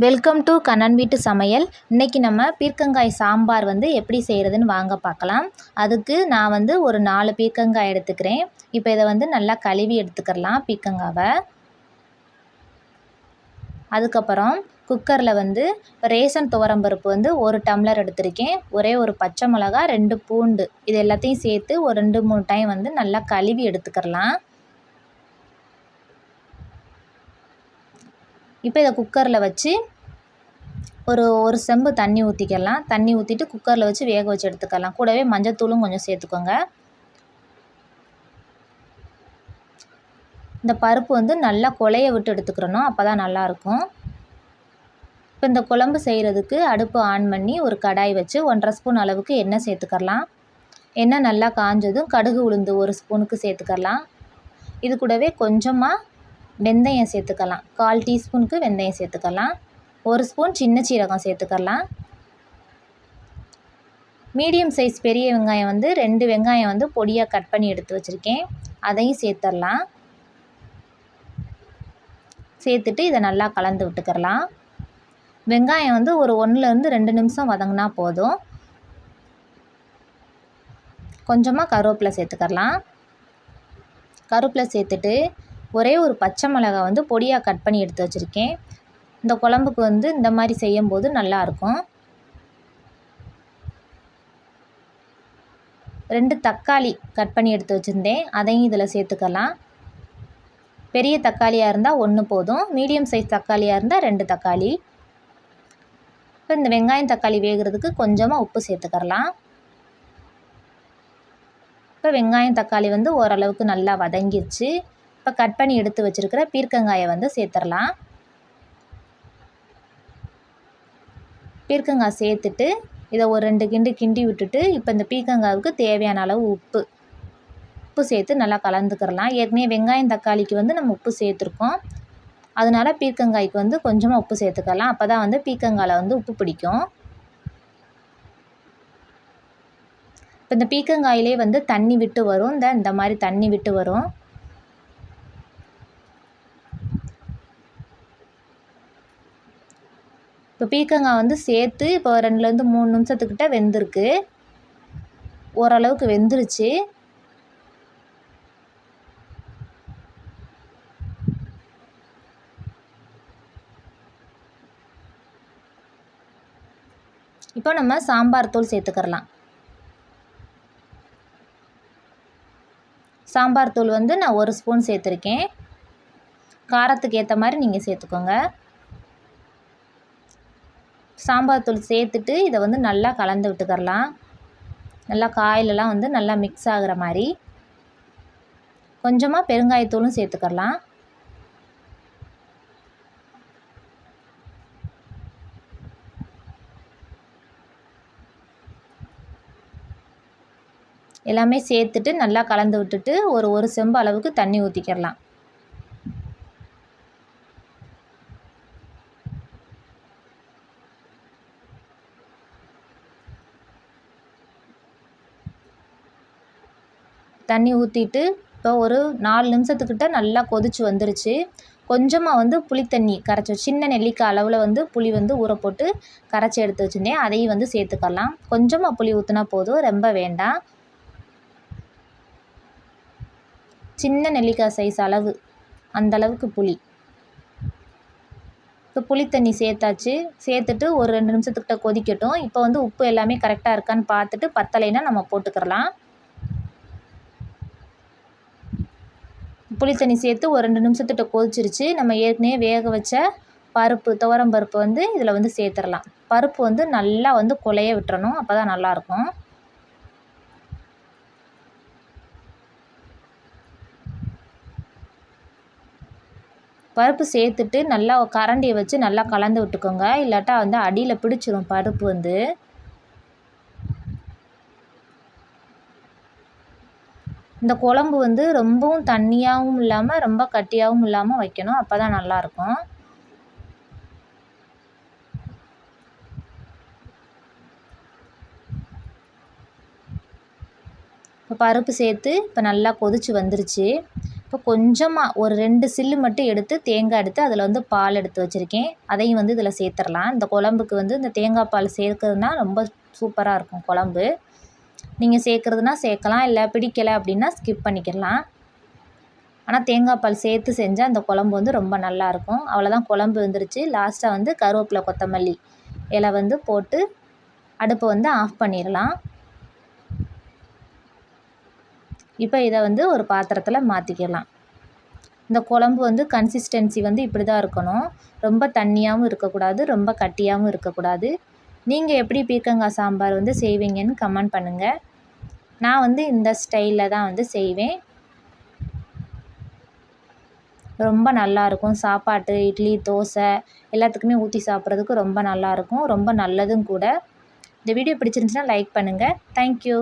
Welcome to Kannan வீட்டு சமையல். இன்றைக்கி நம்ம பீர்க்கங்காய் சாம்பார் எப்படி செய்கிறதுன்னு வாங்க பார்க்கலாம். அதுக்கு நான் ஒரு 4 பீர்க்கங்காய் எடுத்துக்கிறேன். இப்போ இதை நல்லா கழுவி எடுத்துக்கிறலாம் பீர்க்கங்காவை. அதுக்கப்புறம் குக்கரில் ரேஷன் துவரம்பருப்பு 1 டம்ளர் எடுத்திருக்கேன். ஒரே ஒரு பச்சை மிளகா, 2 பூண்டு, இது எல்லாத்தையும் சேர்த்து ஒரு 2-3 டைம் நல்லா கழுவி எடுத்துக்கிறலாம். இப்போ இதை குக்கரில் வச்சு ஒரு செம்பு தண்ணி ஊற்றிக்கலாம். தண்ணி ஊற்றிட்டு குக்கரில் வச்சு வேக வச்சு எடுத்துக்கலாம். கூடவே மஞ்சத்தூளும் கொஞ்சம் சேர்த்துக்கோங்க. இந்த பருப்பு நல்லா குழைய விட்டு எடுத்துக்கிறணும், அப்போ தான் நல்லாயிருக்கும். இப்போ இந்த குழம்பு செய்கிறதுக்கு அடுப்பு ஆன் பண்ணி ஒரு கடாய் வச்சு 1½ ஸ்பூன் அளவுக்கு எண்ணெய் சேர்த்துக்கலாம். எண்ணெய் நல்லா காஞ்சதும் கடுகு உளுந்து 1 ஸ்பூனுக்கு சேர்த்துக்கலாம். இது கூடவே கொஞ்சமாக வெந்தயம் சேர்த்துக்கலாம். 1/4 டீஸ்பூனுக்கு வெந்தயம் சேர்த்துக்கலாம். 1 ஸ்பூன் சின்ன சீரகம் சேர்த்துக்கலாம். மீடியம் சைஸ் பெரிய வெங்காயம் 2 வெங்காயம் பொடியாக கட் பண்ணி எடுத்து வச்சுருக்கேன். அதையும் சேர்த்துடலாம். சேர்த்துட்டு இதை நல்லா கலந்து விட்டுக்கிறலாம். வெங்காயம் ஒரு 1-2 நிமிஷம் வதங்கினா போதும். கொஞ்சமாக கருவேப்பிலை சேர்த்துக்கலாம். கருவேப்பிலை சேர்த்துட்டு ஒரே ஒரு பச்சை மிளகாய் பொடியாக கட் பண்ணி எடுத்து வச்சுருக்கேன். இந்த குழம்புக்கு இந்த மாதிரி செய்யும்போது நல்லாயிருக்கும். 2 தக்காளி கட் பண்ணி எடுத்து வச்சுருந்தேன், அதையும் இதில் சேர்த்துக்கலாம். பெரிய தக்காளியாக இருந்தால் 1 போதும், மீடியம் சைஸ் தக்காளியாக இருந்தால் 2 தக்காளி. இப்போ இந்த வெங்காயம் தக்காளி வேகிறதுக்கு கொஞ்சமாக உப்பு சேர்த்துக்கலாம். இப்போ வெங்காயம் தக்காளி ஓரளவுக்கு நல்லா வதங்கிடுச்சு. இப்போ கட் பண்ணி எடுத்து வச்சுருக்கிற பீர்க்கங்காயை சேர்த்துடலாம். பீர்க்கங்காய் சேர்த்துட்டு இதை ஒரு 2 கிண்டு கிண்டி விட்டுட்டு இப்போ இந்த பீர்க்கங்காவுக்கு தேவையான அளவு உப்பு சேர்த்து நல்லா கலந்துக்கிறலாம். ஏற்கனவே வெங்காயம் தக்காளிக்கு நம்ம உப்பு சேர்த்துருக்கோம். அதனால் பீர்க்கங்காய்க்கு கொஞ்சமாக உப்பு சேர்த்துக்கலாம். அப்போ தான் பீர்க்கங்காயில் உப்பு பிடிக்கும். இப்போ இந்த பீர்க்கங்காயிலே தண்ணி விட்டு வரும். இந்த மாதிரி தண்ணி விட்டு வரும். இப்போ பீர்க்கங்காய் சேர்த்து இப்போ 2-3 நிமிஷத்துக்கிட்ட வெந்திருக்கு. ஓரளவுக்கு வெந்துருச்சு. இப்போ நம்ம சாம்பார் தூள் சேர்த்துக்கிறலாம். சாம்பார் தூள் நான் 1 ஸ்பூன் சேர்த்துருக்கேன். காரத்துக்கு ஏற்ற மாதிரி நீங்கள் சேர்த்துக்கோங்க. சாம்பார் தூள் சேர்த்துட்டு இதை நல்லா கலந்து விட்டுக்கிறலாம். நல்லா காயிலெலாம் நல்லா மிக்ஸ் ஆகிற மாதிரி. கொஞ்சமாக பெருங்காயத்தூளும் சேர்த்துக்கலாம். எல்லாமே சேர்த்துட்டு நல்லா கலந்து விட்டுட்டு ஒரு செம்பு அளவுக்கு தண்ணி ஊற்றிக்கிறலாம். தண்ணி ஊற்றிட்டு இப்போ ஒரு 4 நிமிஷத்துக்கிட்ட நல்லா கொதிச்சு வந்துருச்சு. கொஞ்சமாக புளித்தண்ணி கரைச்சி சின்ன நெல்லிக்காய் அளவில் புளி ஊற போட்டு கரைச்சி எடுத்து வச்சுருந்தேன், அதையும் சேர்த்துக்கலாம். கொஞ்சமாக புளி ஊற்றினா போதும், ரொம்ப வேண்டாம். சின்ன நெல்லிக்காய் சைஸ் அளவு, அந்தளவுக்கு புளி. இப்போ புளித்தண்ணி சேர்த்தாச்சு. சேர்த்துட்டு ஒரு 2 நிமிஷத்துக்கிட்ட கொதிக்கட்டும். இப்போ உப்பு எல்லாமே கரெக்டாக இருக்கான்னு பார்த்துட்டு பத்தலைன்னா நம்ம போட்டுக்கிறலாம். புளித்தண்ணி சேர்த்து ஒரு 2 நிமிஷத்துக்கிட்ட கொதிச்சிருச்சு. நம்ம ஏற்கனவே வேக வச்ச பருப்பு, துவரம் பருப்பு இதில் சேர்த்துடலாம். பருப்பு நல்லா குழைய விட்டுறணும், அப்போ தான் நல்லாயிருக்கும். பருப்பு சேர்த்துட்டு நல்லா கரண்டியை வச்சு நல்லா கலந்து விட்டுக்கோங்க. இல்லாட்டா அடியில் பிடிச்சிரும் பருப்பு. இந்த குழம்பு ரொம்பவும் தண்ணியாகவும் இல்லாமல் ரொம்ப கட்டியாகவும் இல்லாமல் வைக்கணும், அப்போ தான் நல்லாயிருக்கும். இப்போ பருப்பு சேர்த்து இப்போ நல்லா கொதிச்சு வந்துருச்சு. இப்போ கொஞ்சமாக ஒரு 2 சில்லு மட்டும் எடுத்து தேங்காய் எடுத்து அதில் வந்து பால் எடுத்து வச்சுருக்கேன். அதையும் வந்து இதில் சேர்த்துடலாம். இந்த குழம்புக்கு வந்து இந்த தேங்காய் பால் சேர்க்குறதுனா ரொம்ப சூப்பராக இருக்கும் குழம்பு. நீங்கள் சேர்க்குறதுனா சேர்க்கலாம், இல்லை பிடிக்கலை அப்படின்னா ஸ்கிப் பண்ணிக்கிடலாம். ஆனால் தேங்காய் பால் சேர்த்து செஞ்சால் அந்த குழம்பு வந்து ரொம்ப நல்லாயிருக்கும். அவ்வளோதான், குழம்பு வந்துருச்சு. லாஸ்ட்டாக வந்து கருவேப்பிலை கொத்தமல்லி இலை வந்து போட்டு அடுப்பை வந்து ஆஃப் பண்ணிடலாம். இப்போ இதை வந்து ஒரு பாத்திரத்தில் மாற்றிக்கலாம். இந்த குழம்பு வந்து கன்சிஸ்டன்சி வந்து இப்படி தான் இருக்கணும். ரொம்ப தண்ணியாகவும் இருக்கக்கூடாது, ரொம்ப கட்டியாகவும் இருக்கக்கூடாது. நீங்கள் எப்படி பீர்க்கங்காய் சாம்பார் வந்து செய்வீங்கன்னு கமெண்ட் பண்ணுங்கள். நான் வந்து இந்த ஸ்டைலில் தான் வந்து செய்வேன். ரொம்ப நல்லாயிருக்கும். சாப்பாட்டு, இட்லி, தோசை எல்லாத்துக்குமே ஊற்றி சாப்பிட்றதுக்கு ரொம்ப நல்லாயிருக்கும். ரொம்ப நல்லதும் கூட. இந்த வீடியோ பிடிச்சிருந்துச்சுன்னா லைக் பண்ணுங்கள். தேங்க்யூ.